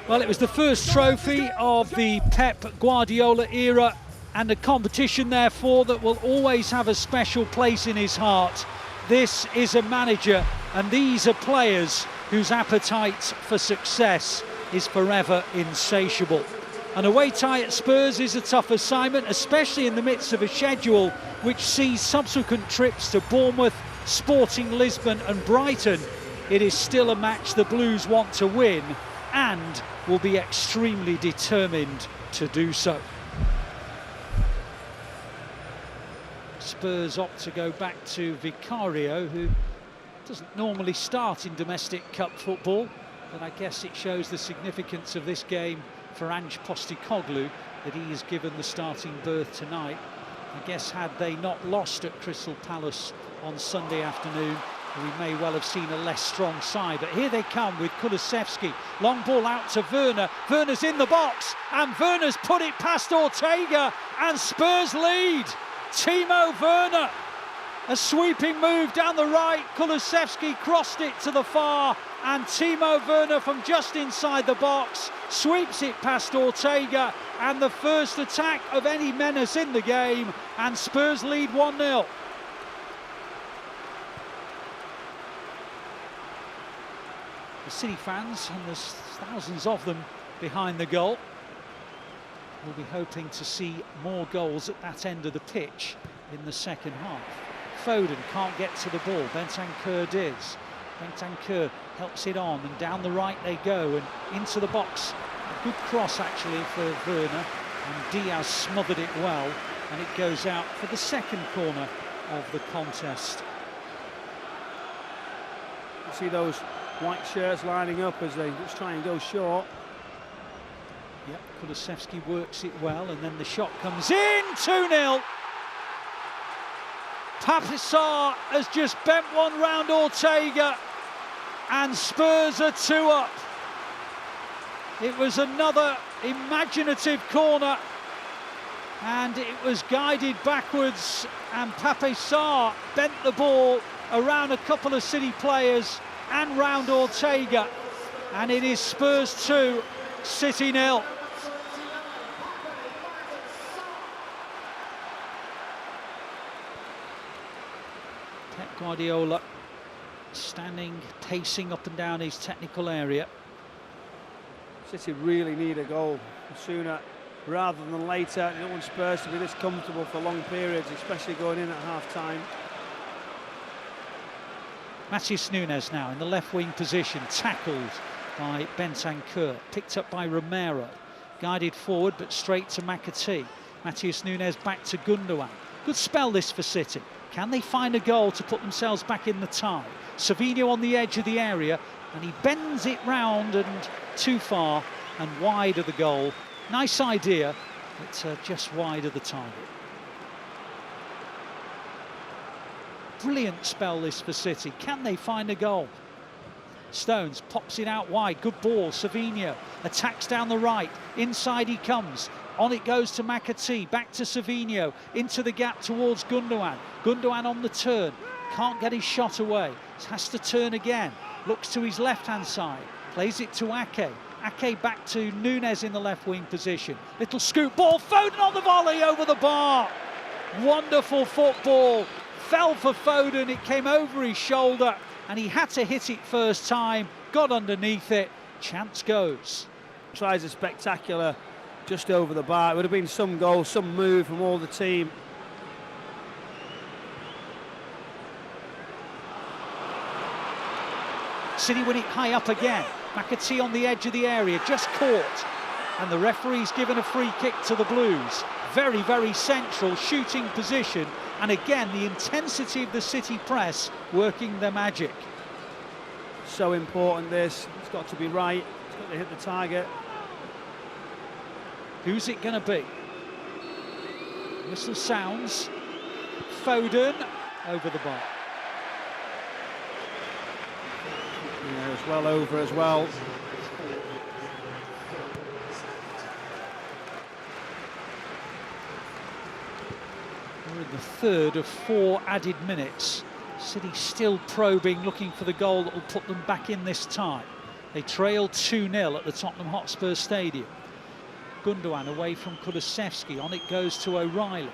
Well, it was the first trophy of the Pep Guardiola era, and a competition therefore that will always have a special place in his heart. This is a manager and these are players whose appetite for success is forever insatiable. An away tie at Spurs is a tough assignment, especially in the midst of a schedule which sees subsequent trips to Bournemouth, Sporting Lisbon and Brighton. It is still a match the Blues want to win and will be extremely determined to do so. Spurs opt to go back to Vicario, who doesn't normally start in domestic cup football, but I guess it shows the significance of this game for Ange Postecoglou that he is given the starting berth tonight. I guess had they not lost at Crystal Palace on Sunday afternoon, we may well have seen a less strong side, but here they come with Kulusevski. Long ball out to Werner. Werner's in the box, and Werner's put it past Ortega, and Spurs lead. Timo Werner, a sweeping move down the right. Kulusevski crossed it to the far, and Timo Werner from just inside the box sweeps it past Ortega, and the first attack of any menace in the game, and Spurs lead 1-0. The City fans, and there's thousands of them behind the goal, will be hoping to see more goals at that end of the pitch in the second half. Foden can't get to the ball, Bentancur does. Bentancur helps it on, and down the right they go, and into the box. A good cross actually for Werner, and Diaz smothered it well, and it goes out for the second corner of the contest. You see those white shirts lining up as they just try and go short. Yep, Kulusevski works it well, and then the shot comes in, 2-0. Pape Sarr has just bent one round Ortega, and Spurs are 2 up. It was another imaginative corner, and it was guided backwards, and Pape Sarr bent the ball around a couple of City players and round Ortega, and it is Spurs 2, City 0. Pep Guardiola standing, pacing up and down his technical area. City really need a goal sooner rather than later. You don't want Spurs to be this comfortable for long periods, especially going in at half-time. Matheus Nunes now in the left wing position, tackled by Bentancur, picked up by Romero, guided forward but straight to McAtee. Matheus Nunes back to Gundogan. Good spell this for City. Can they find a goal to put themselves back in the tie? Savinho on the edge of the area, and he bends it round and too far and wide of the goal. Nice idea, but just wide of the target. Brilliant spell this for City. Can they find a goal? Stones pops it out wide. Good ball. Savinho attacks down the right. Inside he comes. On it goes to McAtee. Back to Savinho. Into the gap towards Gundogan. Gundogan on the turn. Can't get his shot away. Has to turn again. Looks to his left-hand side. Plays it to Ake. Ake back to Nunes in the left wing position. Little scoop ball. Foden on the volley over the bar. Wonderful football. Fell for Foden, it came over his shoulder, and he had to hit it first time, got underneath it, chance goes. Tries a spectacular just over the bar. It would have been some goal, some move from all the team. City win it high up again. McAtee on the edge of the area, just caught, and the referee's given a free kick to the Blues. Very, very central shooting position. And again, the intensity of the City press working their magic. So important this. It's got to be right. It's got to hit the target. Who's it going to be? Whistle sounds. Foden over the bar. Yeah, it's well over as well. We're in the third of 4 added minutes. City still probing, looking for the goal that will put them back in this tie. They trail 2-0 at the Tottenham Hotspur Stadium. Gundogan away from Kulusevski, on it goes to O'Reilly.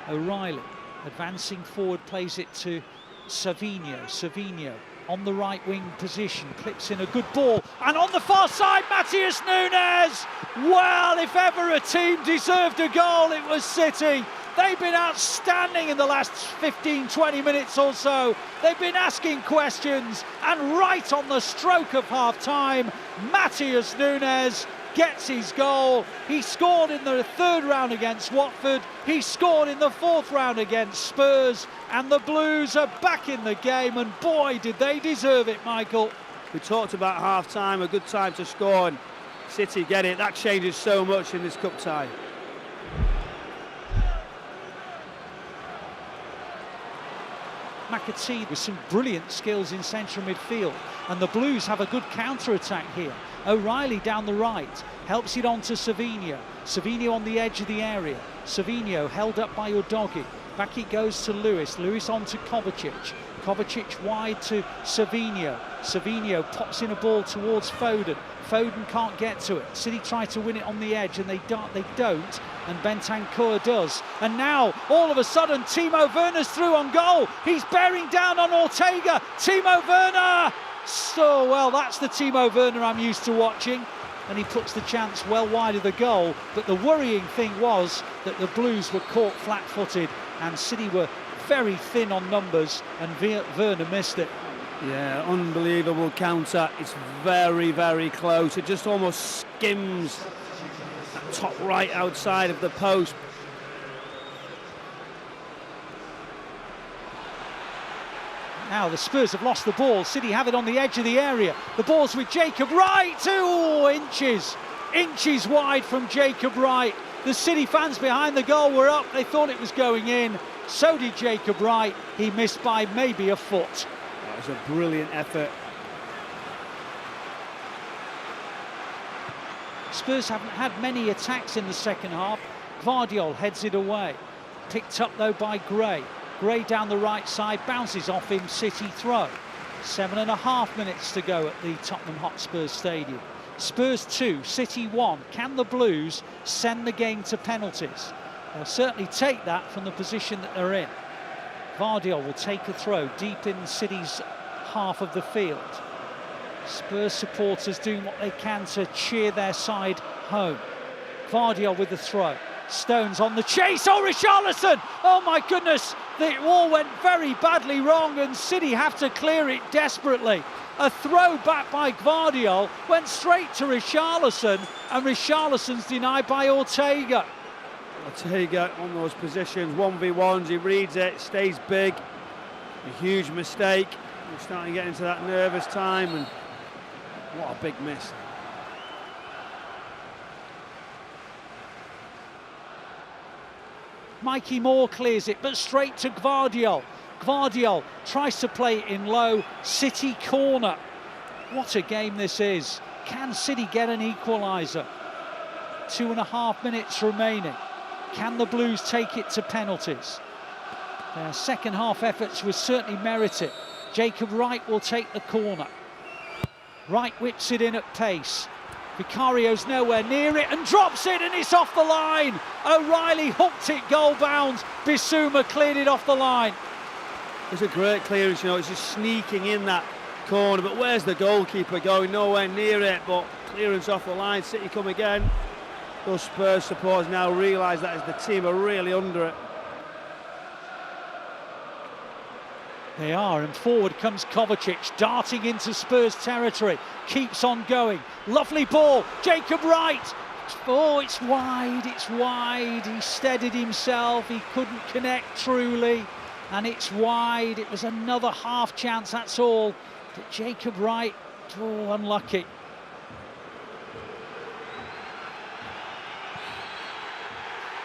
O'Reilly advancing forward, plays it to Savinho on the right wing position, clips in a good ball, and on the far side, Matheus Nunes! Well, if ever a team deserved a goal, it was City. They've been outstanding in the last 15-20 minutes or so. They've been asking questions, and right on the stroke of half-time, Matheus Nunes gets his goal. He scored in the third round against Watford. He scored in the fourth round against Spurs, and the Blues are back in the game, and boy, did they deserve it, Michael. We talked about half-time, a good time to score, and City get it. That changes so much in this cup tie. McAtee with some brilliant skills in central midfield, and the Blues have a good counter-attack here. O'Reilly down the right, helps it on to Savinho. Savinho on the edge of the area. Savinho held up by Udogie. Back it goes to Lewis. Lewis on to Kovacic. Kovacic wide to Savinho. Savinho pops in a ball towards Foden. Foden can't get to it. City try to win it on the edge, and they don't, and Bentancur does. And now, all of a sudden, Timo Werner's through on goal. He's bearing down on Ortega. Timo Werner! So, well, that's the Timo Werner I'm used to watching. And he puts the chance well wide of the goal. But the worrying thing was that the Blues were caught flat-footed, and City were very thin on numbers, and Werner missed it. Yeah, unbelievable counter. It's very, very close. It just almost skims that top right outside of the post. Now the Spurs have lost the ball. City have it on the edge of the area. The ball's with Jacob Wright. 2 inches wide from Jacob Wright. The City fans behind the goal were up. They thought it was going in. So did Jacob Wright. He missed by maybe a foot. That was a brilliant effort. Spurs haven't had many attacks in the second half. Gvardiol heads it away. Picked up though by Gray. Gray down the right side, bounces off him, City throw. 7.5 minutes to go at the Tottenham Hotspur Stadium. Spurs 2, City 1. Can the Blues send the game to penalties? They'll certainly take that from the position that they're in. Gvardiol will take a throw deep in City's half of the field. Spurs supporters doing what they can to cheer their side home. Gvardiol with the throw. Stones on the chase. Oh, Richarlison! Oh my goodness! It all went very badly wrong, and City have to clear it desperately. A throw back by Gvardiol went straight to Richarlison, and Richarlison's denied by Ortega. Ortega on those positions, 1v1s, he reads it, stays big. A huge mistake. We're starting to get into that nervous time, and what a big miss. Mikey Moore clears it, but straight to Gvardiol. Gvardiol tries to play it in low. City corner. What a game this is. Can City get an equaliser? 2.5 minutes remaining. Can the Blues take it to penalties? Their second half efforts were certainly merited. Jacob Wright will take the corner. Wright whips it in at pace. Vicario's nowhere near it and drops it, and it's off the line. O'Reilly hooked it goal bound. Bissouma cleared it off the line. It's a great clearance, you know, it's just sneaking in that corner, but where's the goalkeeper going? Nowhere near it, but clearance off the line. City come again. Those Spurs supporters now realise that as the team are really under it. They are, and forward comes Kovacic, darting into Spurs territory, keeps on going. Lovely ball, Jacob Wright. Oh, it's wide. He steadied himself, he couldn't connect truly, and it's wide. It was another half chance, that's all. But Jacob Wright, oh, unlucky.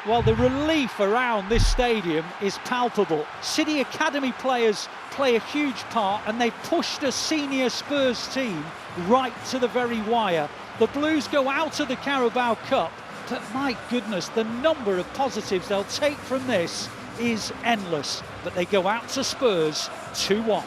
Well, the relief around this stadium is palpable. City Academy players play a huge part, and they've pushed a senior Spurs team right to the very wire. The Blues go out of the Carabao Cup, but my goodness, the number of positives they'll take from this is endless. But they go out to Spurs 2-1.